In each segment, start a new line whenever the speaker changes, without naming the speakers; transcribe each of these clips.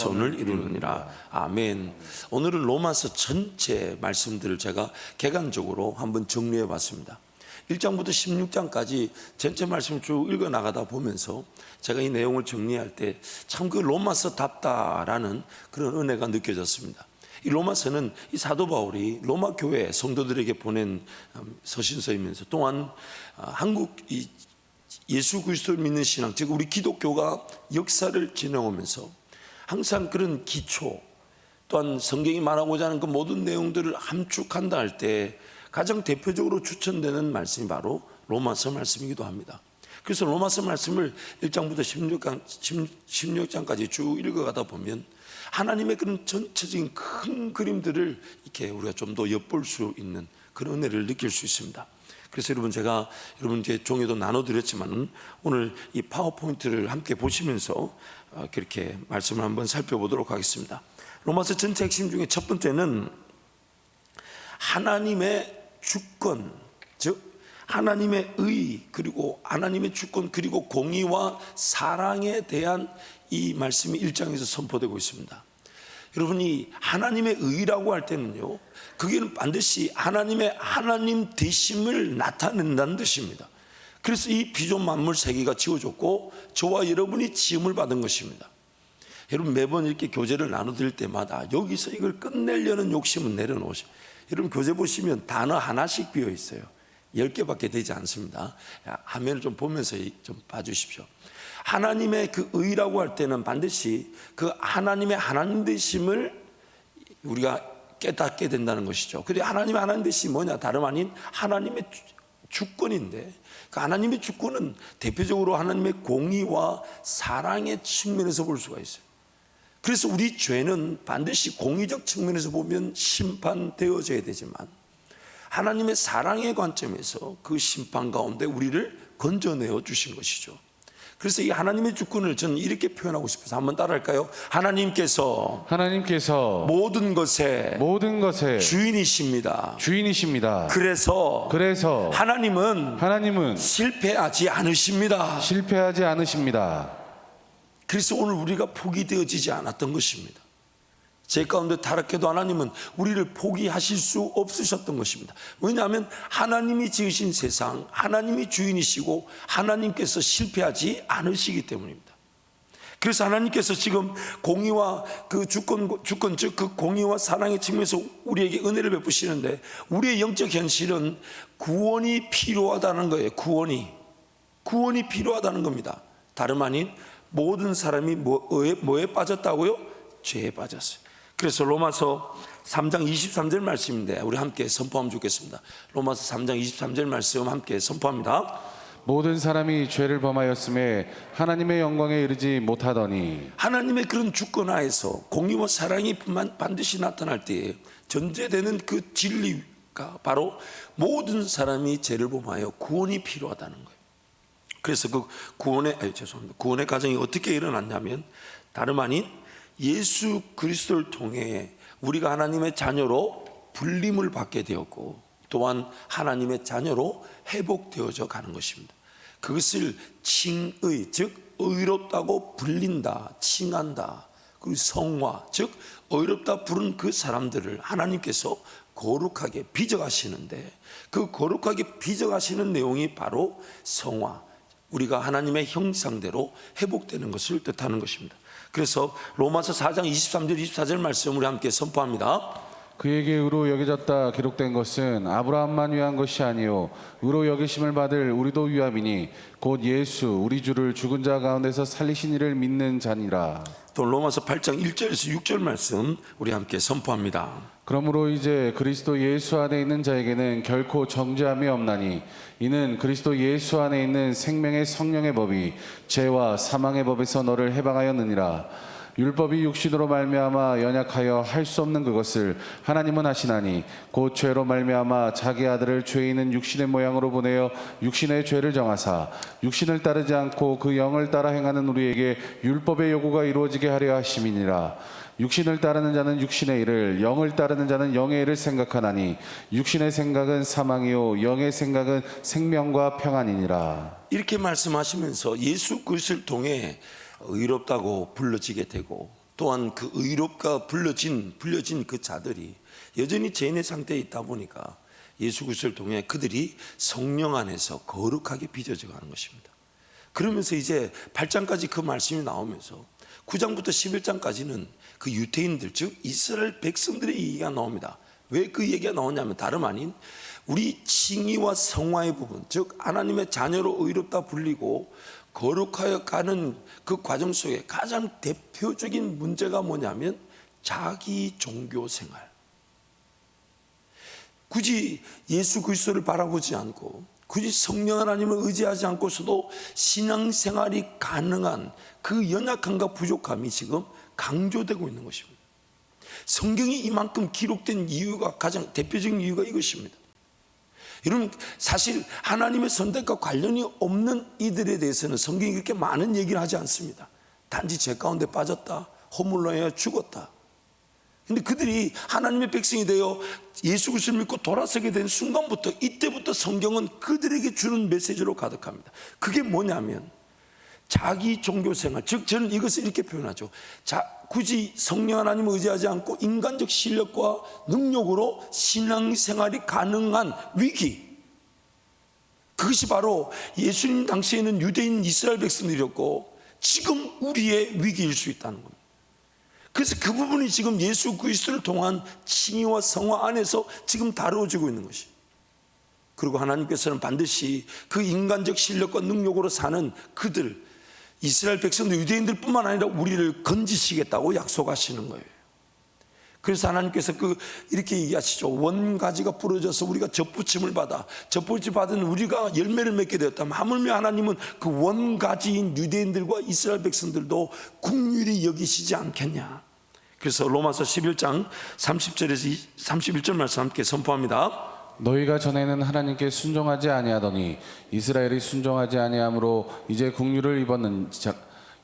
선을 이루느니라. 아멘. 오늘은 로마서 전체 말씀들을 제가 객관적으로 한번 정리해 봤습니다. 1장부터 16장까지 전체 말씀을 쭉 읽어 나가다 보면서 제가 이 내용을 정리할 때 참 그 로마서답다라는 그런 은혜가 느껴졌습니다. 이 로마서는 이 사도 바울이 로마 교회 성도들에게 보낸 서신서이면서 또한 한국 이 예수 그리스도를 믿는 신앙, 즉 우리 기독교가 역사를 지나오면서 항상 그런 기초, 또한 성경이 말하고자 하는 그 모든 내용들을 함축한다 할 때 가장 대표적으로 추천되는 말씀이 바로 로마서 말씀이기도 합니다. 그래서 로마서 말씀을 1장부터 16장까지 쭉 읽어가다 보면 하나님의 그런 전체적인 큰 그림들을 이렇게 우리가 좀 더 엿볼 수 있는 그런 은혜를 느낄 수 있습니다. 그래서 여러분, 제가 여러분께 종이도 나눠드렸지만 오늘 이 파워포인트를 함께 보시면서 그렇게 말씀을 한번 살펴보도록 하겠습니다. 로마서 전체 핵심 중에 첫 번째는 하나님의 주권, 즉 하나님의 의, 그리고 하나님의 주권, 그리고 공의와 사랑에 대한 이 말씀이 1장에서 선포되고 있습니다. 여러분이 하나님의 의라고 할 때는요, 그게 반드시 하나님의 하나님 되심을 나타낸다는 뜻입니다. 그래서 이 비전 만물 세계가 지어졌고 저와 여러분이 지음을 받은 것입니다. 여러분, 매번 이렇게 교재를 나눠드릴 때마다 여기서 이걸 끝내려는 욕심은 내려놓으시오. 여러분, 교재 보시면 단어 하나씩 비어 있어요. 10개밖에 되지 않습니다. 화면을 좀 보면서 좀 봐주십시오. 하나님의 그 의라고 할 때는 반드시 그 하나님의 하나님 되심을 우리가 깨닫게 된다는 것이죠. 그런데 하나님의 하나님 되심이 뭐냐? 다름 아닌 하나님의 주권인데, 그 하나님의 주권은 대표적으로 하나님의 공의와 사랑의 측면에서 볼 수가 있어요. 그래서 우리 죄는 반드시 공의적 측면에서 보면 심판되어져야 되지만 하나님의 사랑의 관점에서 그 심판 가운데 우리를 건져내어 주신 것이죠. 그래서 이 하나님의 주권을 저는 이렇게 표현하고 싶어서 한번 따라할까요? 하나님께서 모든 것의 주인이십니다. 그래서 하나님은 실패하지 않으십니다. 그래서 오늘 우리가 포기되어지지 않았던 것입니다. 제 가운데 타락해도 하나님은 우리를 포기하실 수 없으셨던 것입니다. 왜냐하면 하나님이 지으신 세상, 하나님이 주인이시고 하나님께서 실패하지 않으시기 때문입니다. 그래서 하나님께서 지금 공의와 그 주권 즉 그 공의와 사랑의 측면에서 우리에게 은혜를 베푸시는데, 우리의 영적 현실은 구원이 필요하다는 거예요. 구원이 필요하다는 겁니다. 다름 아닌 모든 사람이 뭐에 빠졌다고요? 죄에 빠졌어요. 그래서 로마서 3장 23절 말씀인데 우리 함께 선포하면 좋겠습니다. 로마서 3장 23절 말씀 함께 선포합니다.
모든 사람이 죄를 범하였음에 하나님의 영광에 이르지 못하더니.
하나님의 그런 주권하에서 공의와 사랑이 반드시 나타날 때에 전제되는 그 진리가 바로 모든 사람이 죄를 범하여 구원이 필요하다는 거예요. 그래서 그 구원의 과정이 어떻게 일어났냐면 다름 아닌 예수 그리스도를 통해 우리가 하나님의 자녀로 불림을 받게 되었고 또한 하나님의 자녀로 회복되어져 가는 것입니다. 그것을 칭의, 즉 의롭다고 불린다, 칭한다. 그리고 성화, 즉 의롭다 부른 그 사람들을 하나님께서 거룩하게 빚어가시는데, 그 거룩하게 빚어가시는 내용이 바로 성화, 우리가 하나님의 형상대로 회복되는 것을 뜻하는 것입니다. 그래서 로마서 4장 23절 24절 말씀 우리 함께 선포합니다.
그에게 의로 여겨졌다 기록된 것은 아브라함만 위한 것이 아니요 의로 여기심을 받을 우리도 위함이니 곧 예수 우리 주를 죽은 자 가운데서 살리신 이를 믿는 자니라.
또 로마서 8장 1절에서 6절 말씀 우리 함께 선포합니다.
그러므로 이제 그리스도 예수 안에 있는 자에게는 결코 정죄함이 없나니 이는 그리스도 예수 안에 있는 생명의 성령의 법이 죄와 사망의 법에서 너를 해방하였느니라. 율법이 육신으로 말미암아 연약하여 할 수 없는 그것을 하나님은 하시나니 곧 죄로 말미암아 자기 아들을 죄 있는 육신의 모양으로 보내어 육신의 죄를 정하사 육신을 따르지 않고 그 영을 따라 행하는 우리에게 율법의 요구가 이루어지게 하려 하심이니라. 육신을 따르는 자는 육신의 일을, 영을 따르는 자는 영의 일을 생각하나니 육신의 생각은 사망이요 영의 생각은 생명과 평안이니라.
이렇게 말씀하시면서 예수 그리스도를 통해 의롭다고 불러지게 되고 또한 그 의롭가 불려진 그 자들이 여전히 죄인의 상태에 있다 보니까 예수 그리스도를 통해 그들이 성령 안에서 거룩하게 빚어져 가는 것입니다. 그러면서 이제 8장까지 그 말씀이 나오면서 9장부터 11장까지는 그 유대인들, 즉 이스라엘 백성들의 얘기가 나옵니다. 왜 그 얘기가 나오냐면 다름 아닌 우리 칭의와 성화의 부분, 즉 하나님의 자녀로 의롭다 불리고 거룩하여 가는 그 과정 속에 가장 대표적인 문제가 뭐냐면 자기 종교 생활. 굳이 예수 그리스도를 바라보지 않고 굳이 성령 하나님을 의지하지 않고서도 신앙생활이 가능한 그 연약함과 부족함이 지금 강조되고 있는 것입니다. 성경이 이만큼 기록된 이유가, 가장 대표적인 이유가 이것입니다. 여러분, 사실 하나님의 선택과 관련이 없는 이들에 대해서는 성경이 그렇게 많은 얘기를 하지 않습니다. 단지 죄 가운데 빠졌다, 허물러야 죽었다. 근데 그들이 하나님의 백성이 되어 예수 그리스도를 믿고 돌아서게 된 순간부터, 이때부터 성경은 그들에게 주는 메시지로 가득합니다. 그게 뭐냐면 자기 종교생활, 즉 저는 이것을 이렇게 표현하죠. 굳이 성령 하나님을 의지하지 않고 인간적 실력과 능력으로 신앙생활이 가능한 위기, 그것이 바로 예수님 당시에는 유대인 이스라엘 백성들이었고 지금 우리의 위기일 수 있다는 겁니다. 그래서 그 부분이 지금 예수 그리스도를 통한 칭의와 성화 안에서 지금 다루어지고 있는 것이에요. 그리고 하나님께서는 반드시 그 인간적 실력과 능력으로 사는 그들, 이스라엘 백성들, 유대인들 뿐만 아니라 우리를 건지시겠다고 약속하시는 거예요. 그래서 하나님께서 이렇게 얘기하시죠. 원가지가 부러져서 우리가 젖붙임을 받아, 젖붙임 받은 우리가 열매를 맺게 되었다면 하물며 하나님은 그 원가지인 유대인들과 이스라엘 백성들도 긍휼히 여기시지 않겠냐. 그래서 로마서 11장 30절에서 31절 말씀 함께 선포합니다.
너희가 전에는 하나님께 순종하지 아니하더니 이스라엘이 순종하지 아니하므로 이제 긍휼을 입었는 자,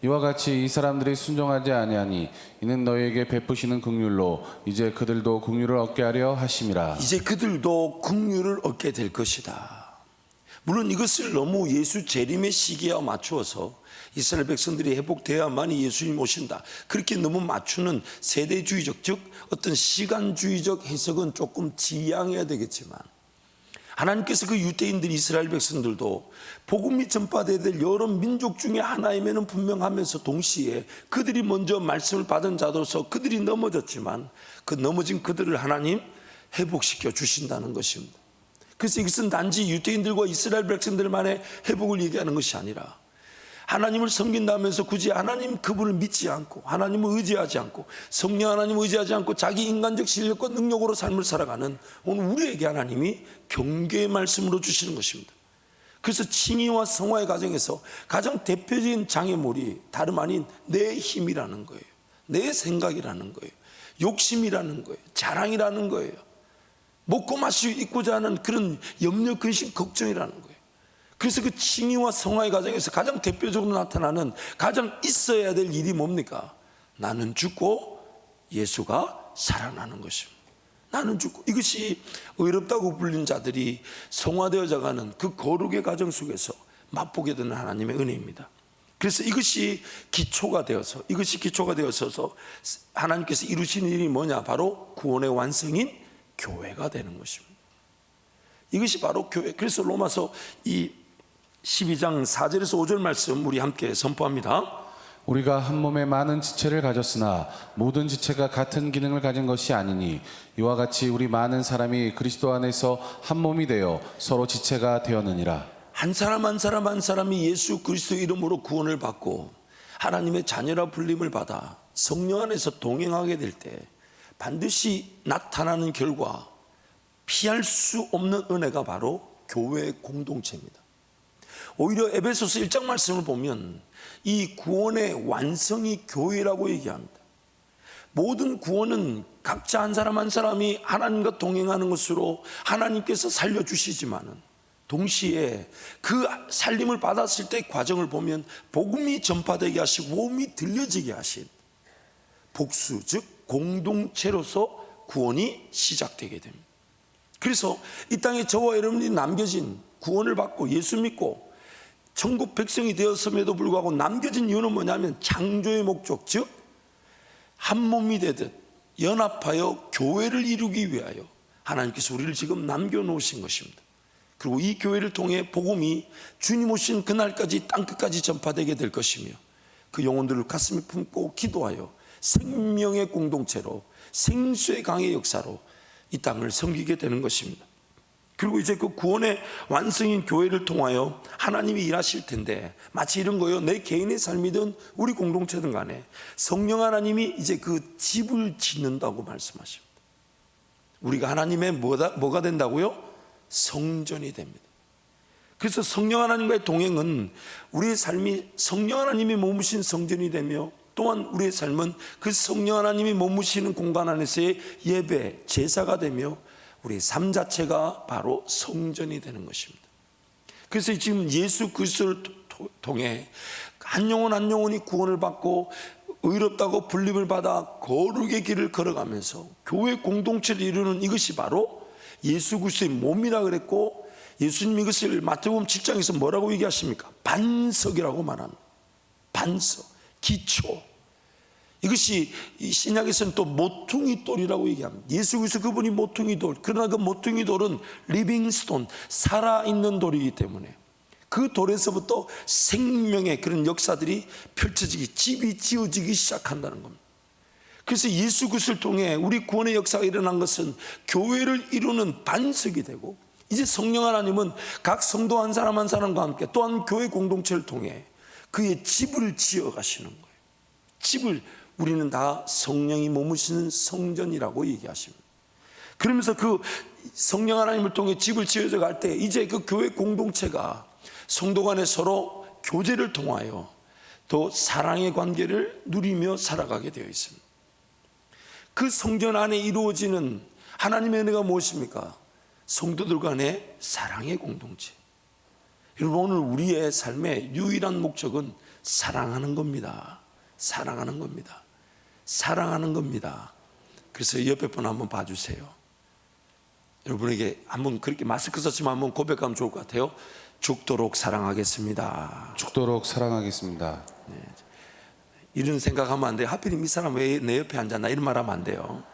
이와 같이 이 사람들이 순종하지 아니하니 이는 너희에게 베푸시는 긍휼로 이제 그들도 긍휼을 얻게 하려 하심이라. 이제
그들도 긍휼을 얻게 될 것이다. 물론 이것을 너무 예수 재림의 시기와 맞추어서 이스라엘 백성들이 회복되어야만이 예수님 오신다, 그렇게 너무 맞추는 세대주의적, 즉 어떤 시간주의적 해석은 조금 지양해야 되겠지만, 하나님께서 그 유대인들, 이스라엘 백성들도 복음이 전파되어야 될 여러 민족 중에 하나임에는 분명하면서 동시에 그들이 먼저 말씀을 받은 자로서 그들이 넘어졌지만 그 넘어진 그들을 하나님 회복시켜 주신다는 것입니다. 그래서 이것은 단지 유대인들과 이스라엘 백성들만의 회복을 얘기하는 것이 아니라 하나님을 섬긴다면서 굳이 하나님 그분을 믿지 않고 하나님을 의지하지 않고 성령 하나님을 의지하지 않고 자기 인간적 실력과 능력으로 삶을 살아가는 오늘 우리에게 하나님이 경계의 말씀으로 주시는 것입니다. 그래서 칭의와 성화의 과정에서 가장 대표적인 장애물이 다름 아닌 내 힘이라는 거예요. 내 생각이라는 거예요. 욕심이라는 거예요. 자랑이라는 거예요. 먹고 마시고 있고자 하는 그런 염려, 근심, 걱정이라는 거예요. 그래서 그 칭의와 성화의 과정에서 가장 대표적으로 나타나는 가장 있어야 될 일이 뭡니까? 나는 죽고 예수가 살아나는 것입니다. 나는 죽고, 이것이 의롭다고 불린 자들이 성화되어져 가는 그 거룩의 과정 속에서 맛보게 되는 하나님의 은혜입니다. 그래서 이것이 기초가 되어서 하나님께서 이루시는 일이 뭐냐? 바로 구원의 완성인 교회가 되는 것입니다. 이것이 바로 교회. 그래서 로마서 이 12장 4절에서 5절 말씀 우리 함께 선포합니다.
우리가 한 몸에 많은 지체를 가졌으나 모든 지체가 같은 기능을 가진 것이 아니니 이와 같이 우리 많은 사람이 그리스도 안에서 한 몸이 되어 서로 지체가 되었느니라.
한 사람 한 사람이 예수 그리스도 이름으로 구원을 받고 하나님의 자녀라 불림을 받아 성령 안에서 동행하게 될 때 반드시 나타나는 결과, 피할 수 없는 은혜가 바로 교회의 공동체입니다. 오히려 에베소서 1장 말씀을 보면 이 구원의 완성이 교회라고 얘기합니다. 모든 구원은 각자 한 사람 한 사람이 하나님과 동행하는 것으로 하나님께서 살려주시지만은 동시에 그 살림을 받았을 때 과정을 보면 복음이 전파되게 하시고 복음이 들려지게 하신 복수, 즉 공동체로서 구원이 시작되게 됩니다. 그래서 이 땅에 저와 여러분이 남겨진, 구원을 받고 예수 믿고 천국 백성이 되었음에도 불구하고 남겨진 이유는 뭐냐면 창조의 목적, 즉 한 몸이 되듯 연합하여 교회를 이루기 위하여 하나님께서 우리를 지금 남겨놓으신 것입니다. 그리고 이 교회를 통해 복음이 주님 오신 그날까지 땅끝까지 전파되게 될 것이며 그 영혼들을 가슴에 품고 기도하여 생명의 공동체로 생수의 강의 역사로 이 땅을 섬기게 되는 것입니다. 그리고 이제 그 구원의 완성인 교회를 통하여 하나님이 일하실 텐데, 마치 이런 거요, 내 개인의 삶이든 우리 공동체든 간에 성령 하나님이 이제 그 집을 짓는다고 말씀하십니다. 우리가 하나님의 뭐가 된다고요? 성전이 됩니다. 그래서 성령 하나님과의 동행은 우리의 삶이 성령 하나님이 머무신 성전이 되며, 또한 우리의 삶은 그 성령 하나님이 머무시는 공간 안에서의 예배, 제사가 되며 우리의 삶 자체가 바로 성전이 되는 것입니다. 그래서 지금 예수 그리스도를 통해 한 영혼 한 영혼이 구원을 받고 의롭다고 불림을 받아 거룩의 길을 걸어가면서 교회 공동체를 이루는 이것이 바로 예수 그리스도의 몸이라 그랬고, 예수님 이것을 마태복음 7장에서 뭐라고 얘기하십니까? 반석이라고 말합니다. 반석, 기초. 이것이 이 신약에서는 또 모퉁이 돌이라고 얘기합니다. 예수 그리스도 그분이 모퉁이 돌. 그러나 그 모퉁이 돌은 리빙스톤, 살아있는 돌이기 때문에 그 돌에서부터 생명의 그런 역사들이 펼쳐지기, 집이 지어지기 시작한다는 겁니다. 그래서 예수 그리스도를 통해 우리 구원의 역사가 일어난 것은 교회를 이루는 반석이 되고, 이제 성령 하나님은 각 성도 한 사람 한 사람과 함께 또한 교회 공동체를 통해 그의 집을 지어 가시는 거예요. 집을 우리는 다 성령이 머무시는 성전이라고 얘기하십니다. 그러면서 그 성령 하나님을 통해 집을 지어져 갈 때 이제 그 교회 공동체가 성도 간에 서로 교제를 통하여 또 사랑의 관계를 누리며 살아가게 되어 있습니다. 그 성전 안에 이루어지는 하나님의 은혜가 무엇입니까? 성도들 간의 사랑의 공동체. 여러분, 오늘 우리의 삶의 유일한 목적은 사랑하는 겁니다. 사랑하는 겁니다. 사랑하는 겁니다. 그래서 옆에 분 한번 봐주세요. 여러분에게 한번 그렇게 마스크 썼지만 한번 고백하면 좋을 것 같아요. 죽도록 사랑하겠습니다.
죽도록 사랑하겠습니다.
이런 생각하면 안 돼요. 하필이면 이 사람 왜 내 옆에 앉았나 이런 말 하면 안 돼요.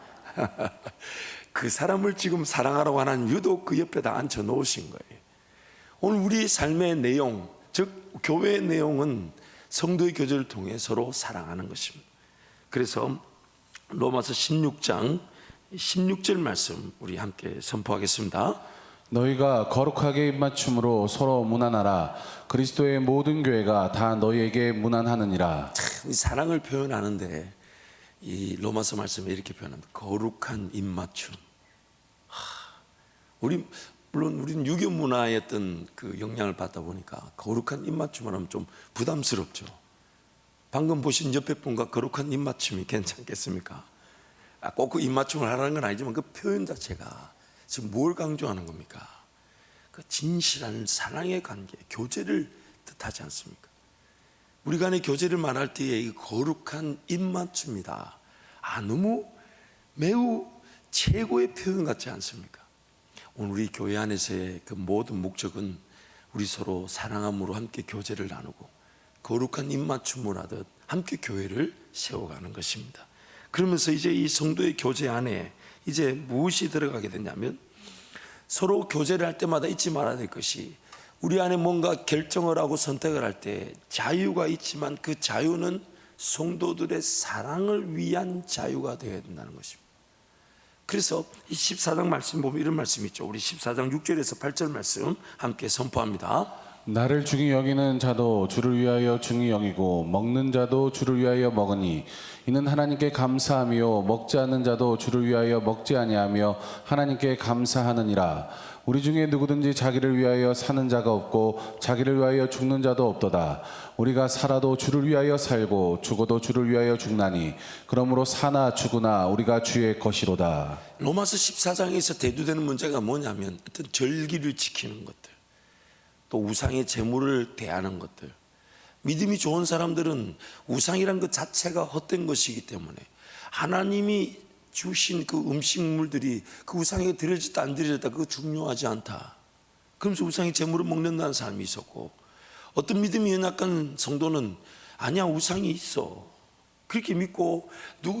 그 사람을 지금 사랑하라고 하는 유독 그 옆에다 앉혀 놓으신 거예요. 오늘 우리 삶의 내용, 즉 교회의 내용은 성도의 교제를 통해 서로 사랑하는 것입니다. 그래서 로마서 16장 16절 말씀 우리 함께 선포하겠습니다.
너희가 거룩하게 입맞춤으로 서로 문안하라. 그리스도의 모든 교회가 다 너희에게 문안하느니라.
이 사랑을 표현하는데 이 로마서 말씀에 이렇게 표현합니다. 거룩한 입맞춤. 우리 물론 우리는 유교 문화의 어떤 그 영향을 받다 보니까 거룩한 입맞춤을 하면 좀 부담스럽죠. 방금 보신 옆에 분과 거룩한 입맞춤이 괜찮겠습니까? 꼭 그 입맞춤을 하라는 건 아니지만 그 표현 자체가 지금 뭘 강조하는 겁니까? 그 진실한 사랑의 관계, 교제를 뜻하지 않습니까? 우리 간의 교제를 말할 때에 이 거룩한 입맞춤이다. 너무 매우 최고의 표현 같지 않습니까? 오늘 우리 교회 안에서의 그 모든 목적은 우리 서로 사랑함으로 함께 교제를 나누고 거룩한 입맞춤을 하듯 함께 교회를 세워가는 것입니다. 그러면서 이제 이 성도의 교제 안에 이제 무엇이 들어가게 되냐면, 서로 교제를 할 때마다 잊지 말아야 될 것이, 우리 안에 뭔가 결정을 하고 선택을 할 때 자유가 있지만 그 자유는 성도들의 사랑을 위한 자유가 되어야 된다는 것입니다. 그래서 이 14장 말씀 보면 이런 말씀이 있죠. 우리 14장 6절에서 8절 말씀 함께 선포합니다.
나를 중히 여기는 자도 주를 위하여 중히 여기고 먹는 자도 주를 위하여 먹으니 이는 하나님께 감사하며 먹지 않는 자도 주를 위하여 먹지 아니하며 하나님께 감사하느니라. 우리 중에 누구든지 자기를 위하여 사는 자가 없고 자기를 위하여 죽는 자도 없도다. 우리가 살아도 주를 위하여 살고 죽어도 주를 위하여 죽나니 그러므로 사나 죽으나 우리가 주의 것이로다.
로마서 14장에서 대두되는 문제가 뭐냐면 어떤 절기를 지키는 것들, 또 우상의 제물을 대하는 것들. 믿음이 좋은 사람들은 우상이란 것 자체가 헛된 것이기 때문에 하나님이 주신 그 음식물들이 그 우상에게 드려졌다 안 드려졌다 그거 중요하지 않다. 그러면서 우상의 제물을 먹는다는 사람이 있었고, 어떤 믿음이 연약한 성도는 아니야, 우상이 있어. 그렇게 믿고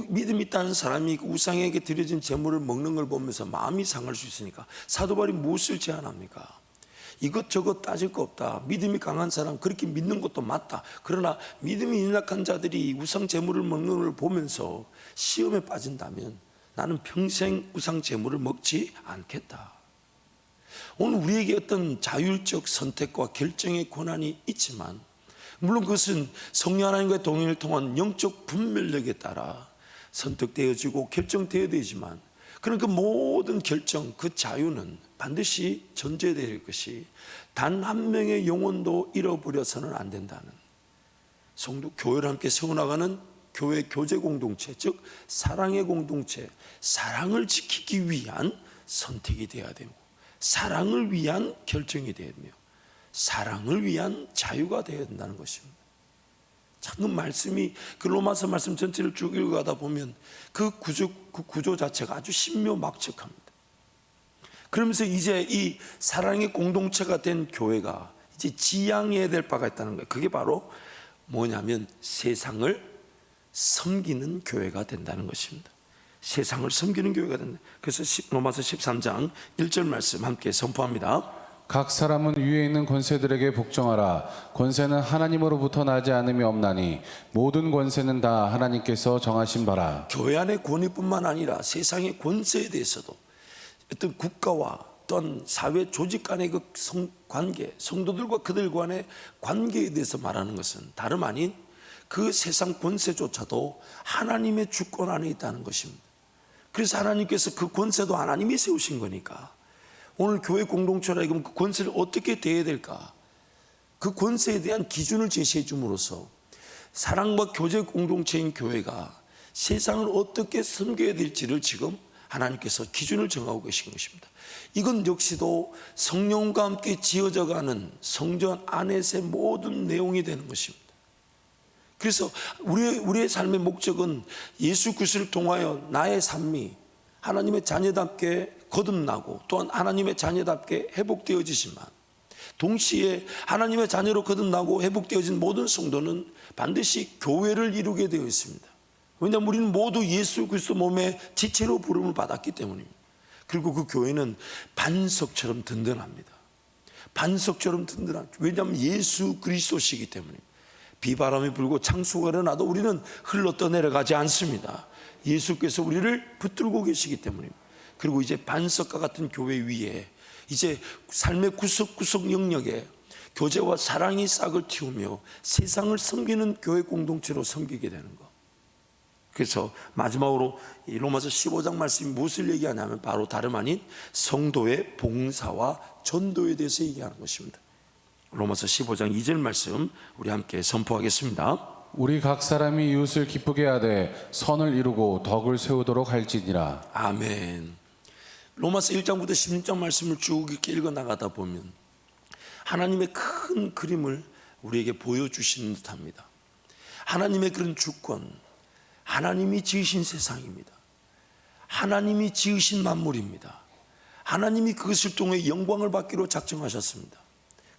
믿음 있다는 사람이 그 우상에게 드려진 제물을 먹는 걸 보면서 마음이 상할 수 있으니까 사도 바울이 무엇을 제안합니까? 이것저것 따질 거 없다. 믿음이 강한 사람 그렇게 믿는 것도 맞다. 그러나 믿음이 연약한 자들이 우상 제물을 먹는 걸 보면서 시험에 빠진다면 나는 평생 우상 제물을 먹지 않겠다. 오늘 우리에게 어떤 자율적 선택과 결정의 권한이 있지만 물론 그것은 성령 하나님과의 동행을 통한 영적 분별력에 따라 선택되어지고 결정되어야 되지만 그런 그 모든 결정, 그 자유는 반드시 전제될 것이 단 한 명의 영혼도 잃어버려서는 안 된다는 성도 교회를 함께 세워나가는 교회 교제 공동체, 즉 사랑의 공동체, 사랑을 지키기 위한 선택이 되어야 되고 사랑을 위한 결정이 되며 사랑을 위한 자유가 되어야 된다는 것입니다. 참 말씀이 그 로마서 말씀 전체를 쭉 읽어가다 보면 그 구조 자체가 아주 신묘막측합니다. 그러면서 이제 이 사랑의 공동체가 된 교회가 이제 지향해야 될 바가 있다는 거예요. 그게 바로 뭐냐면 세상을 섬기는 교회가 된다는 것입니다. 세상을 섬기는 교회가 된다. 그래서 로마서 13장 1절 말씀 함께 선포합니다.
각 사람은 위에 있는 권세들에게 복종하라. 권세는 하나님으로부터 나지 않음이 없나니 모든 권세는 다 하나님께서 정하신 바라.
교회 안의 권위뿐만 아니라 세상의 권세에 대해서도 어떤 국가와 또한 사회 조직 간의 그 관계, 성도들과 그들 간의 관계에 대해서 말하는 것은 다름 아닌 그 세상 권세조차도 하나님의 주권 안에 있다는 것입니다. 그래서 하나님께서 그 권세도 하나님이 세우신 거니까 오늘 교회 공동체라 이거면 그 권세를 어떻게 대해야 될까? 그 권세에 대한 기준을 제시해 줌으로써 사랑과 교제 공동체인 교회가 세상을 어떻게 섬겨야 될지를 지금 하나님께서 기준을 정하고 계신 것입니다. 이건 역시도 성령과 함께 지어져가는 성전 안에서의 모든 내용이 되는 것입니다. 그래서 우리의 삶의 목적은 예수 그리스도를 통하여 나의 삶이 하나님의 자녀답게 거듭나고 또한 하나님의 자녀답게 회복되어지지만 동시에 하나님의 자녀로 거듭나고 회복되어진 모든 성도는 반드시 교회를 이루게 되어 있습니다. 왜냐하면 우리는 모두 예수 그리스도 몸의 지체로 부름을 받았기 때문입니다. 그리고 그 교회는 반석처럼 든든합니다. 반석처럼 든든합니다. 왜냐하면 예수 그리스도시기 때문입니다. 비바람이 불고 창수가 일어나도 우리는 흘러 떠내려가지 않습니다. 예수께서 우리를 붙들고 계시기 때문입니다. 그리고 이제 반석과 같은 교회 위에 이제 삶의 구석구석 영역에 교제와 사랑이 싹을 틔우며 세상을 섬기는 교회 공동체로 섬기게 되는 것. 그래서 마지막으로 이 로마서 15장 말씀이 무엇을 얘기하냐면 바로 다름 아닌 성도의 봉사와 전도에 대해서 얘기하는 것입니다. 로마서 15장 2절 말씀 우리 함께 선포하겠습니다.
우리 각 사람이 이웃을 기쁘게 하되 선을 이루고 덕을 세우도록 할지니라.
아멘. 로마서 1장부터 16장 말씀을 쭉 이렇게 읽어 나가다 보면 하나님의 큰 그림을 우리에게 보여주시는 듯합니다. 하나님의 그런 주권, 하나님이 지으신 세상입니다. 하나님이 지으신 만물입니다. 하나님이 그것을 통해 영광을 받기로 작정하셨습니다.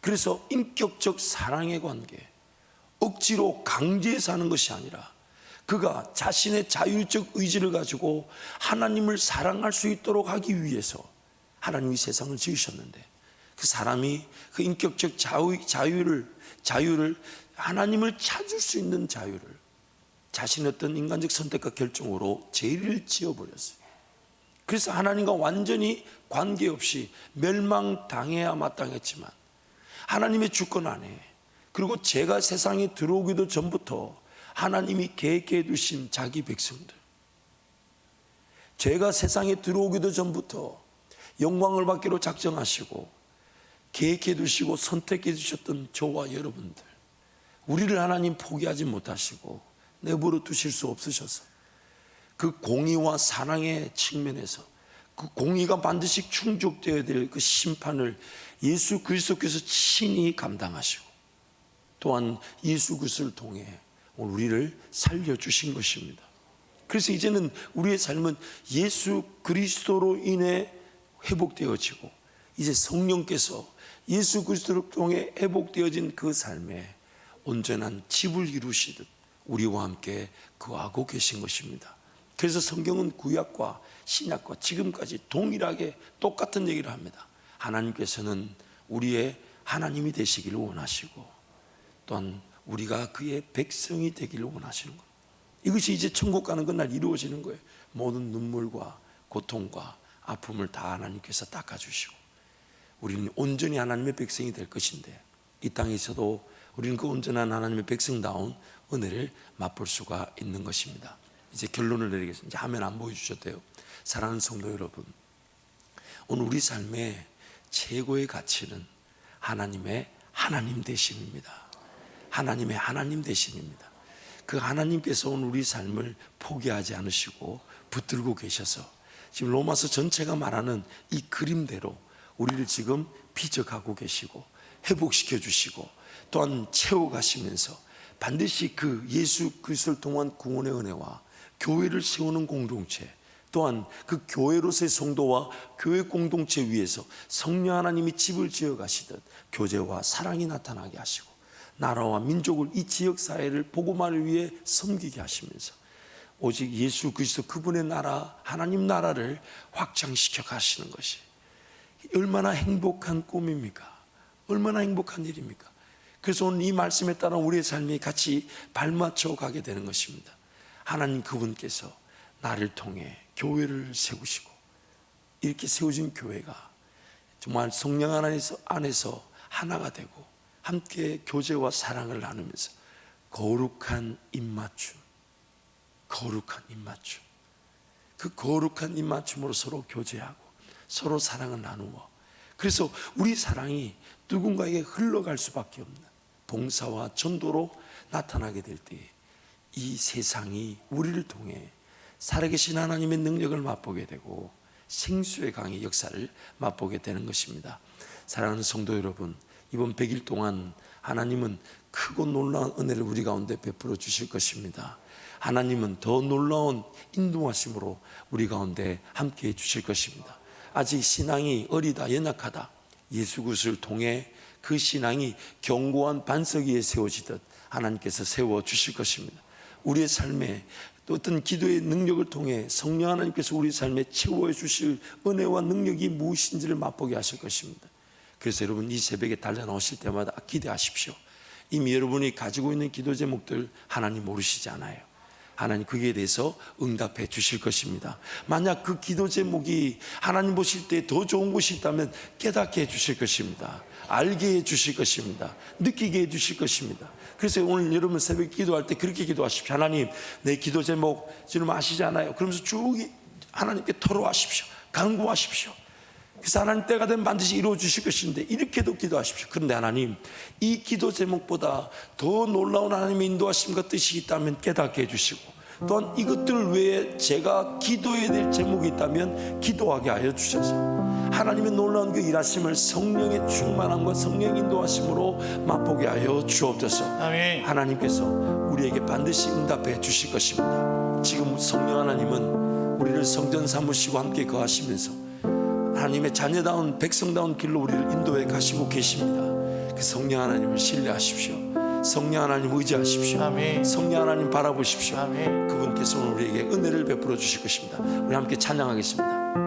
그래서 인격적 사랑의 관계, 억지로 강제해서 하는 것이 아니라 그가 자신의 자율적 의지를 가지고 하나님을 사랑할 수 있도록 하기 위해서 하나님이 세상을 지으셨는데 그 사람이 그 인격적 자유를 하나님을 찾을 수 있는 자유를 자신의 어떤 인간적 선택과 결정으로 죄를 지어버렸어요. 그래서 하나님과 완전히 관계없이 멸망당해야 마땅했지만 하나님의 주권 안에 그리고 죄가 세상에 들어오기도 전부터 하나님이 계획해 두신 자기 백성들, 죄가 세상에 들어오기도 전부터 영광을 받기로 작정하시고 계획해 두시고 선택해 주셨던 저와 여러분들, 우리를 하나님 포기하지 못하시고 내버려 두실 수 없으셔서 그 공의와 사랑의 측면에서 그 공의가 반드시 충족되어야 될 그 심판을 예수 그리스도께서 친히 감당하시고 또한 예수 그리스도를 통해 우리를 살려주신 것입니다. 그래서 이제는 우리의 삶은 예수 그리스도로 인해 회복되어지고 이제 성령께서 예수 그리스도를 통해 회복되어진 그 삶에 온전한 집을 이루시듯 우리와 함께 거하고 계신 것입니다. 그래서 성경은 구약과 신약과 지금까지 동일하게 똑같은 얘기를 합니다. 하나님께서는 우리의 하나님이 되시기를 원하시고 또한 우리가 그의 백성이 되기를 원하시는 것. 이것이 이제 천국 가는 그날 이루어지는 거예요. 모든 눈물과 고통과 아픔을 다 하나님께서 닦아주시고 우리는 온전히 하나님의 백성이 될 것인데 이 땅에 있어도 우리는 그 온전한 하나님의 백성다운 은혜를 맛볼 수가 있는 것입니다. 이제 결론을 내리겠습니다. 이제 화면 안 보여주셔도 돼요. 사랑하는 성도 여러분, 오늘 우리 삶의 최고의 가치는 하나님의 하나님 되심입니다. 하나님의 하나님 되심입니다. 그 하나님께서 오늘 우리 삶을 포기하지 않으시고 붙들고 계셔서 지금 로마서 전체가 말하는 이 그림대로 우리를 지금 피적하고 계시고 회복시켜 주시고 또한 채워가시면서 반드시 그 예수 그리스도를 통한 구원의 은혜와 교회를 세우는 공동체 또한 그 교회로서의 성도와 교회 공동체 위에서 성령 하나님이 집을 지어 가시듯 교제와 사랑이 나타나게 하시고 나라와 민족을 이 지역 사회를 복음화를 위해 섬기게 하시면서 오직 예수 그리스도 그분의 나라 하나님 나라를 확장시켜 가시는 것이 얼마나 행복한 꿈입니까? 얼마나 행복한 일입니까? 그래서 오늘 이 말씀에 따라 우리의 삶이 같이 발맞춰 가게 되는 것입니다. 하나님 그분께서 나를 통해 교회를 세우시고 이렇게 세워진 교회가 정말 성령 안에서 하나가 되고 함께 교제와 사랑을 나누면서 거룩한 입맞춤 그 거룩한 입맞춤으로 서로 교제하고 서로 사랑을 나누어 그래서 우리 사랑이 누군가에게 흘러갈 수밖에 없는 봉사와 전도로 나타나게 될 때 이 세상이 우리를 통해 살아계신 하나님의 능력을 맛보게 되고 생수의 강의 역사를 맛보게 되는 것입니다. 사랑하는 성도 여러분, 이번 100일 동안 하나님은 크고 놀라운 은혜를 우리 가운데 베풀어 주실 것입니다. 하나님은 더 놀라운 인도하심으로 우리 가운데 함께해 주실 것입니다. 아직 신앙이 어리다 연약하다 예수 그리스도를 통해 그 신앙이 견고한 반석 위에 세워지듯 하나님께서 세워 주실 것입니다. 우리의 삶에 또 어떤 기도의 능력을 통해 성령 하나님께서 우리 삶에 채워 주실 은혜와 능력이 무엇인지를 맛보게 하실 것입니다. 그래서 여러분 이 새벽에 달려 나오실 때마다 기대하십시오. 이미 여러분이 가지고 있는 기도 제목들 하나님 모르시지 않아요. 하나님 거기에 대해서 응답해 주실 것입니다. 만약 그 기도 제목이 하나님 보실 때 더 좋은 것이 있다면 깨닫게 해 주실 것입니다. 알게 해 주실 것입니다. 느끼게 해 주실 것입니다. 그래서 오늘 여러분 새벽 기도할 때 그렇게 기도하십시오. 하나님 내 기도 제목 지금 아시잖아요. 그러면서 쭉 하나님께 토로하십시오. 간구하십시오. 그래서 하나님 때가 되면 반드시 이루어 주실 것인데 이렇게도 기도하십시오. 그런데 하나님 이 기도 제목보다 더 놀라운 하나님의 인도하심과 뜻이 있다면 깨닫게 해주시고 또한 이것들 외에 제가 기도해야 될 제목이 있다면 기도하게 하여 주셔서 하나님의 놀라운 그 일하심을 성령의 충만함과 성령의 인도하심으로 맛보게 하여 주옵소서.
아멘.
하나님께서 우리에게 반드시 응답해 주실 것입니다. 지금 성령 하나님은 우리를 성전 삼으시고 함께 거하시면서 하나님의 자녀다운 백성다운 길로 우리를 인도해 가시고 계십니다. 그 성령 하나님을 신뢰하십시오. 성령 하나님 의지하십시오.
아멘.
성령 하나님 바라보십시오.
아멘.
그분께서 오늘 우리에게 은혜를 베풀어 주실 것입니다. 우리 함께 찬양하겠습니다.